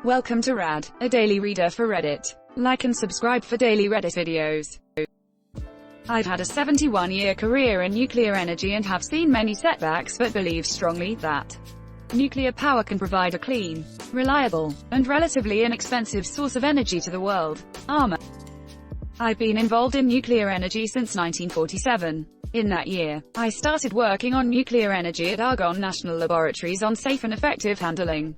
Welcome to Rad, a daily reader for Reddit. Like and subscribe for daily Reddit videos. I've had a 71-year career in nuclear energy and have seen many setbacks, but believe strongly that nuclear power can provide a clean, reliable, and relatively inexpensive source of energy to the world. IAmA. I've been involved in nuclear energy since 1947. In that year, I started working on nuclear energy at Argonne National Laboratories on safe and effective handling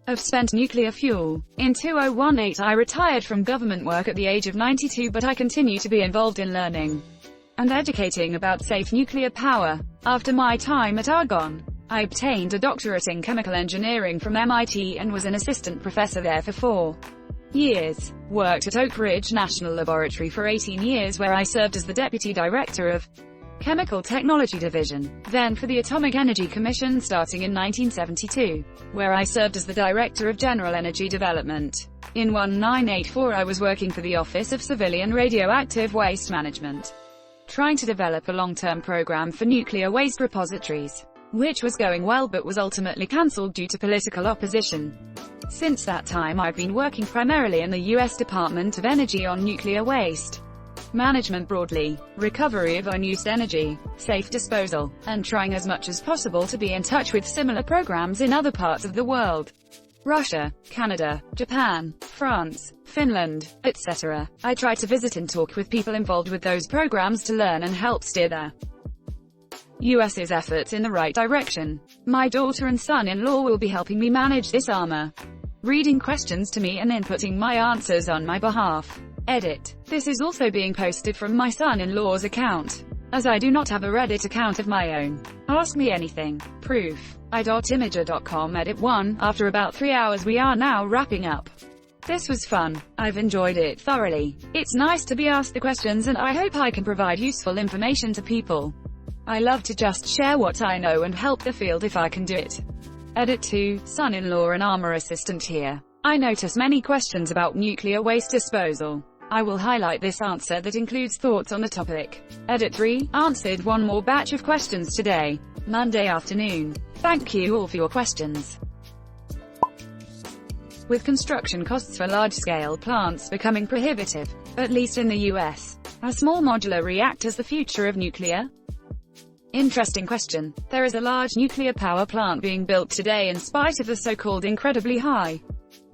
of spent nuclear fuel. In 2018 I retired from government work at the age of 92, but I continue to be involved in learning and educating about safe nuclear power. After my time at Argonne, I obtained a doctorate in chemical engineering from MIT and was an assistant professor there for 4 years. Worked at Oak Ridge National Laboratory for 18 years, where I served as the deputy director of Chemical Technology Division, then for the Atomic Energy Commission starting in 1972, where I served as the Director of General Energy Development. In 1984 I was working for the Office of Civilian Radioactive Waste Management, trying to develop a long-term program for nuclear waste repositories, which was going well but was ultimately cancelled due to political opposition. Since that time I've been working primarily in the U.S. Department of Energy on nuclear waste management broadly, recovery of unused energy, safe disposal, and trying as much as possible to be in touch with similar programs in other parts of the world. Russia, Canada, Japan, France, Finland, etc. I try to visit and talk with people involved with those programs to learn and help steer the US's efforts in the right direction. My daughter and son-in-law will be helping me manage this IAmA, reading questions to me and inputting my answers on my behalf. Edit. This is also being posted from my son-in-law's account, as I do not have a Reddit account of my own. Ask me anything. Proof. I.imager.com. Edit 1. After about 3 hours we are now wrapping up. This was fun. I've enjoyed it thoroughly. It's nice to be asked the questions and I hope I can provide useful information to people. I love to just share what I know and help the field if I can do it. Edit 2. Son-in-law and IAmA assistant here. I notice many questions about nuclear waste disposal. I will highlight this answer that includes thoughts on the topic. Edit 3. Answered one more batch of questions today, Monday afternoon. Thank you all for your questions. With construction costs for large-scale plants becoming prohibitive, at least in the US, are small modular reactors the future of nuclear? Interesting question. There is a large nuclear power plant being built today in spite of the so-called incredibly high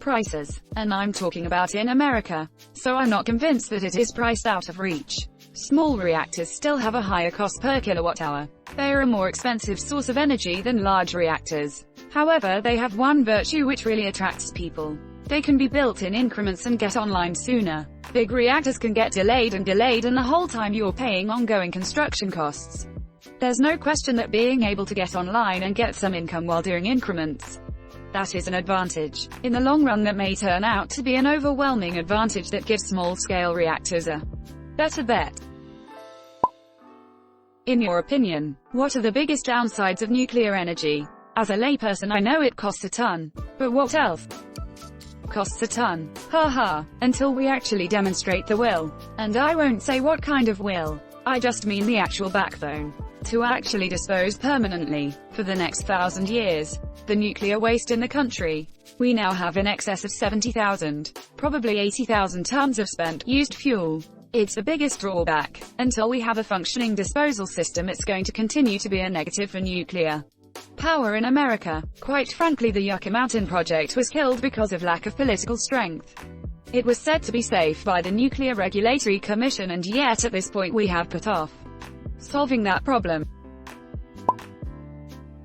prices, and I'm talking about in America, so I'm not convinced that it is priced out of reach. Small reactors still have a higher cost per kilowatt-hour. They are a more expensive source of energy than large reactors. However, they have one virtue which really attracts people. They can be built in increments and get online sooner. Big reactors can get delayed and the whole time you're paying ongoing construction costs. There's no question that being able to get online and get some income while doing increments, that is an advantage. In the long run that may turn out to be an overwhelming advantage that gives small-scale reactors a better bet. In your opinion, what are the biggest downsides of nuclear energy? As a layperson I know it costs a ton. But what else costs a ton? Haha. Until we actually demonstrate the will. And I won't say what kind of will. I just mean the actual backbone. To actually dispose permanently, for the next 1,000 years, the nuclear waste in the country. We now have in excess of 70,000, probably 80,000 tons of spent, used fuel. It's the biggest drawback. Until we have a functioning disposal system it's going to continue to be a negative for nuclear power in America. Quite frankly, the Yucca Mountain project was killed because of lack of political strength. It was said to be safe by the Nuclear Regulatory Commission, and yet at this point we have put off solving that problem.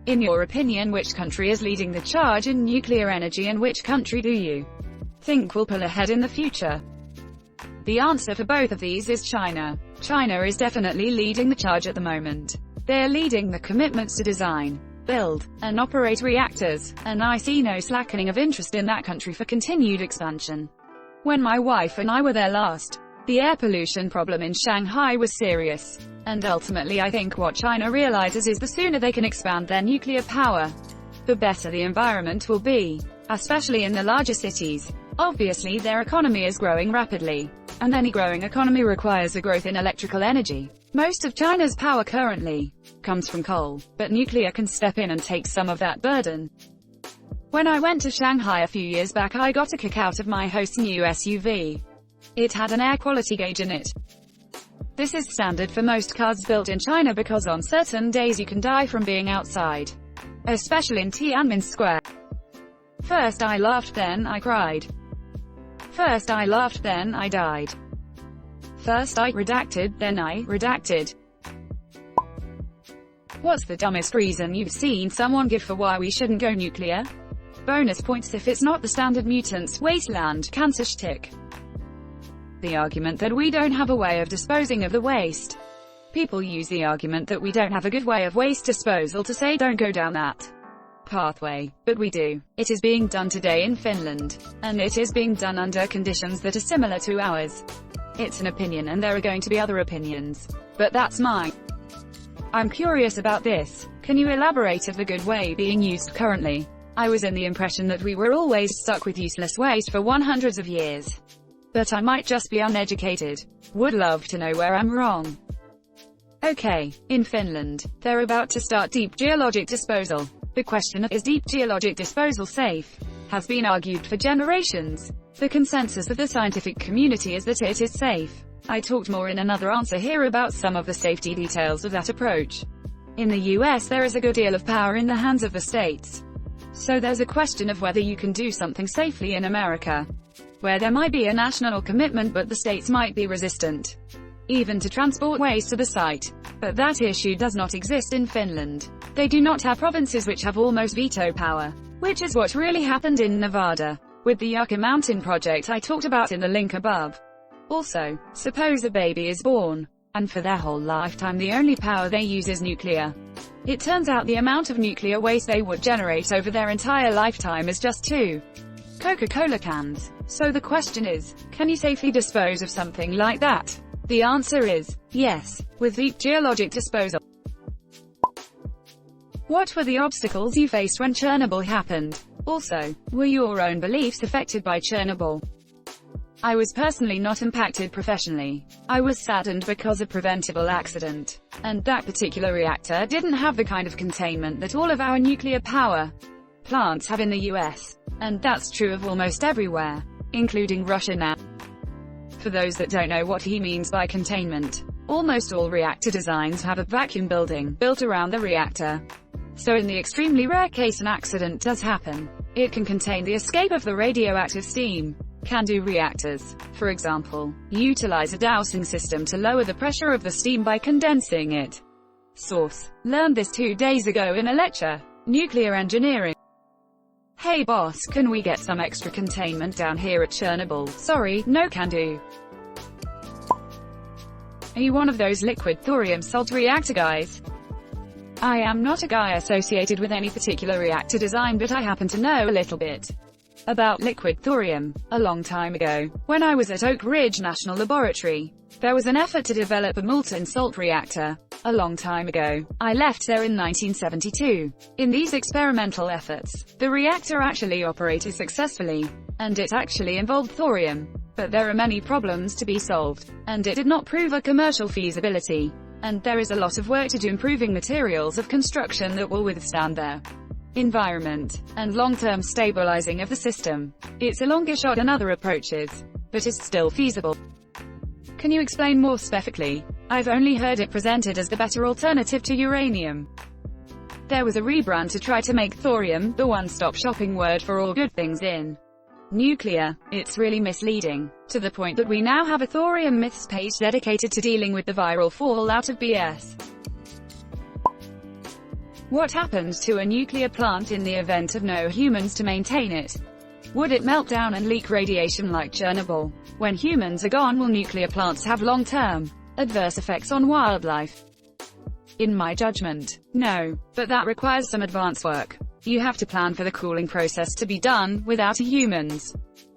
In your opinion, which country is leading the charge in nuclear energy and which country do you think will pull ahead in the future? The answer for both of these is China. China is definitely leading the charge at the moment. They're leading the commitments to design, build, and operate reactors, and I see no slackening of interest in that country for continued expansion. When my wife and I were there last, the air pollution problem in Shanghai was serious. And ultimately I think what China realizes is the sooner they can expand their nuclear power, the better the environment will be, especially in the larger cities. Obviously their economy is growing rapidly, and any growing economy requires a growth in electrical energy. Most of China's power currently comes from coal, but nuclear can step in and take some of that burden. When I went to Shanghai a few years back, I got a kick out of my host's new SUV. It had an air quality gauge in it. This is standard for most cars built in China because on certain days you can die from being outside. Especially in Tiananmen Square. First I laughed, then I cried. First I laughed, then I died. First I redacted, then I redacted. What's the dumbest reason you've seen someone give for why we shouldn't go nuclear? Bonus points if it's not the standard mutants, wasteland, cancer shtick. The argument that we don't have a way of disposing of the waste. People use the argument that we don't have a good way of waste disposal to say don't go down that pathway, but we do. It is being done today in Finland, and it is being done under conditions that are similar to ours. It's an opinion and there are going to be other opinions, but that's mine. I'm curious about this. Can you elaborate of the good way being used currently? I was in the impression that we were always stuck with useless waste for hundreds of years. But I might just be uneducated. Would love to know where I'm wrong. Okay, in Finland, they're about to start deep geologic disposal. The question of is deep geologic disposal safe has been argued for generations. The consensus of the scientific community is that it is safe. I talked more in another answer here about some of the safety details of that approach. In the US there is a good deal of power in the hands of the states. So there's a question of whether you can do something safely in America, where there might be a national commitment but the states might be resistant, even to transport waste to the site. But that issue does not exist in Finland. They do not have provinces which have almost veto power, which is what really happened in Nevada, with the Yucca Mountain project I talked about in the link above. Also, suppose a baby is born, and for their whole lifetime the only power they use is nuclear. It turns out the amount of nuclear waste they would generate over their entire lifetime is just 2 Coca-Cola cans. So the question is, can you safely dispose of something like that? The answer is, yes, with deep geologic disposal. What were the obstacles you faced when Chernobyl happened? Also, were your own beliefs affected by Chernobyl? I was personally not impacted professionally. I was saddened because of preventable accident. And that particular reactor didn't have the kind of containment that all of our nuclear power plants have in the US. And that's true of almost everywhere, including Russia now. For those that don't know what he means by containment, almost all reactor designs have a vacuum building built around the reactor. So in the extremely rare case an accident does happen, it can contain the escape of the radioactive steam. Can-do reactors, for example, utilize a dowsing system to lower the pressure of the steam by condensing it. Source: learned this 2 days ago in a lecture. Nuclear engineering. Hey boss, can we get some extra containment down here at Chernobyl? Sorry, no can do. Are you one of those liquid thorium salt reactor guys? I am not a guy associated with any particular reactor design, but I happen to know a little bit about liquid thorium. A long time ago, when I was at Oak Ridge National Laboratory, there was an effort to develop a molten salt reactor. A long time ago, I left there in 1972. In these experimental efforts, the reactor actually operated successfully, and it actually involved thorium. But there are many problems to be solved, and it did not prove a commercial feasibility. And there is a lot of work to do improving materials of construction that will withstand their environment, and long-term stabilizing of the system. It's a longer shot than other approaches, but is still feasible. Can you explain more specifically? I've only heard it presented as the better alternative to uranium. There was a rebrand to try to make thorium the one-stop shopping word for all good things in nuclear. It's really misleading, to the point that we now have a thorium myths page dedicated to dealing with the viral fallout of BS. What happened to a nuclear plant in the event of no humans to maintain it? Would it melt down and leak radiation like Chernobyl? When humans are gone, will nuclear plants have long-term adverse effects on wildlife? In my judgment, no, but that requires some advanced work. You have to plan for the cooling process to be done without humans.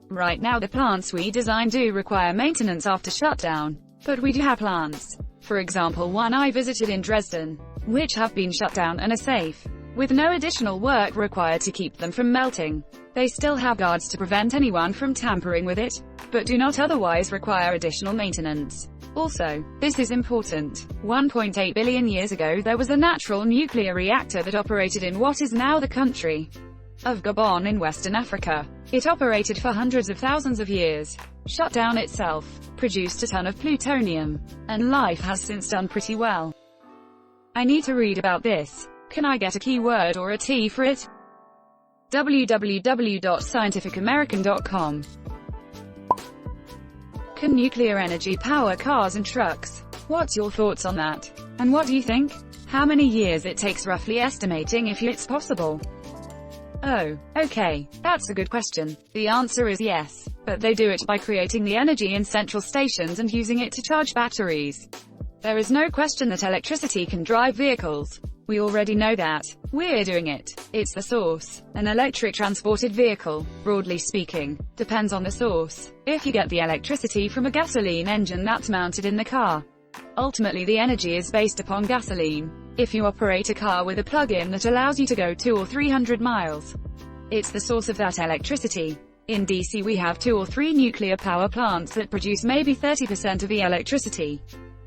Right now the plants we design do require maintenance after shutdown, but we do have plants, for example one I visited in Dresden, which have been shut down and are safe, with no additional work required to keep them from melting. They still have guards to prevent anyone from tampering with it, but do not otherwise require additional maintenance. Also, this is important, 1.8 billion years ago there was a natural nuclear reactor that operated in what is now the country. of Gabon in Western Africa. It operated for hundreds of thousands of years, shut down itself, produced a ton of plutonium, and life has since done pretty well. I need to read about this. Can I get a keyword or a T for it? www.scientificamerican.com. Can nuclear energy power cars and trucks? What's your thoughts on that? And what do you think? How many years it takes, roughly estimating if it's possible? Oh, okay, that's a good question. The answer is yes, but they do it by creating the energy in central stations and using it to charge batteries. There is no question that electricity can drive vehicles. We already know that. We're doing it. It's the source. An electric transported vehicle, broadly speaking, depends on the source. If you get the electricity from a gasoline engine that's mounted in the car, ultimately the energy is based upon gasoline. If you operate a car with a plug-in that allows you to go 200 or 300 miles, it's the source of that electricity. In DC we have 2 or 3 nuclear power plants that produce maybe 30% of the electricity.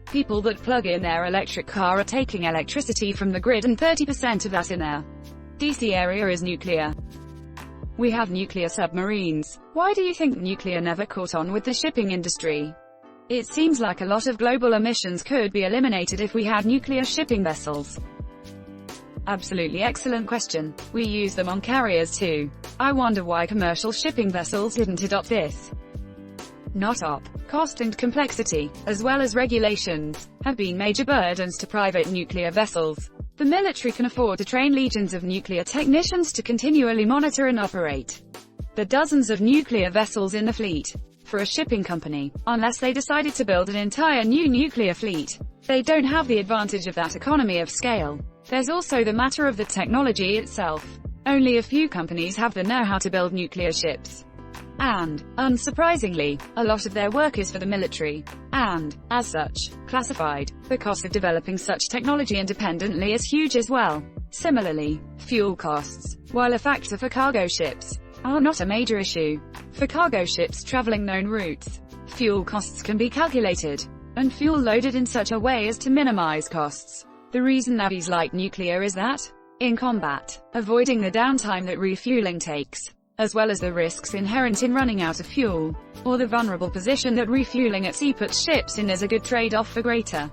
People that plug in their electric car are taking electricity from the grid, and 30% of that in their DC area is nuclear. We have nuclear submarines. Why do you think nuclear never caught on with the shipping industry? It seems like a lot of global emissions could be eliminated if we had nuclear shipping vessels. Absolutely excellent question. We use them on carriers too. I wonder why commercial shipping vessels didn't adopt this. Not op. Cost and complexity, as well as regulations, have been major burdens to private nuclear vessels. The military can afford to train legions of nuclear technicians to continually monitor and operate the dozens of nuclear vessels in the fleet. For a shipping company, unless they decided to build an entire new nuclear fleet, they don't have the advantage of that economy of scale. There's also the matter of the technology itself. Only a few companies have the know-how to build nuclear ships. And, unsurprisingly, a lot of their work is for the military, and, as such, classified. The cost of developing such technology independently is huge as well. Similarly, fuel costs, while a factor for cargo ships, are not a major issue. For cargo ships traveling known routes, fuel costs can be calculated, and fuel loaded in such a way as to minimize costs. The reason navies like nuclear is that, in combat, avoiding the downtime that refueling takes, as well as the risks inherent in running out of fuel, or the vulnerable position that refueling at sea puts ships in, is a good trade-off for greater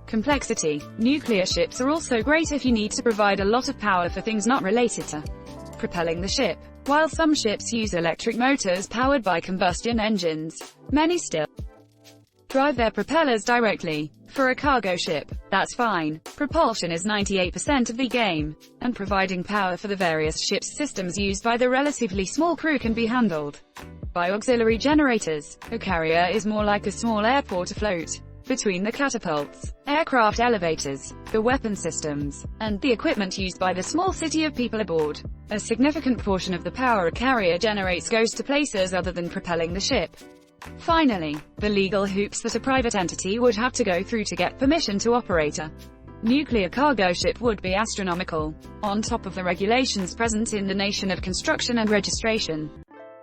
complexity. Nuclear ships are also great if you need to provide a lot of power for things not related to propelling the ship. While some ships use electric motors powered by combustion engines, many still drive their propellers directly. For a cargo ship, that's fine. Propulsion is 98% of the game, and providing power for the various ship's systems used by the relatively small crew can be handled by auxiliary generators. A carrier is more like a small airport afloat between the catapults, aircraft elevators, the weapon systems, and the equipment used by the small city of people aboard. A significant portion of the power a carrier generates goes to places other than propelling the ship. Finally, the legal hoops that a private entity would have to go through to get permission to operate a nuclear cargo ship would be astronomical, on top of the regulations present in the nation of construction and registration.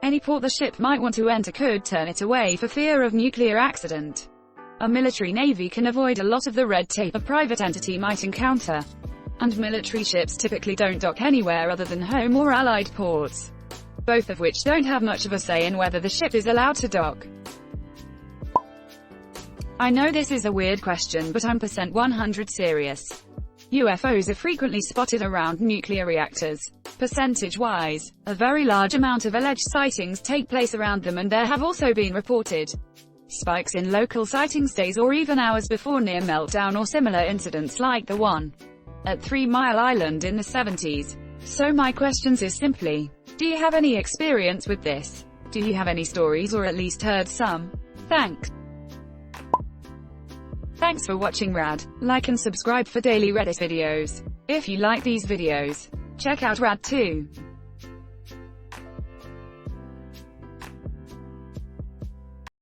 Any port the ship might want to enter could turn it away for fear of nuclear accident. A military navy can avoid a lot of the red tape a private entity might encounter. And military ships typically don't dock anywhere other than home or allied ports, both of which don't have much of a say in whether the ship is allowed to dock. I know this is a weird question, but I'm 100% serious. UFOs are frequently spotted around nuclear reactors. Percentage-wise, a very large amount of alleged sightings take place around them, and there have also been reported spikes in local sightings days or even hours before near meltdown or similar incidents like the one at 3 Mile Island in the 70s. So my questions is simply, do you have any experience with this? Do you have any stories, or at least heard some? Thanks. Thanks for watching Rad. Like and subscribe for daily Reddit videos. If you like these videos, check out Rad too.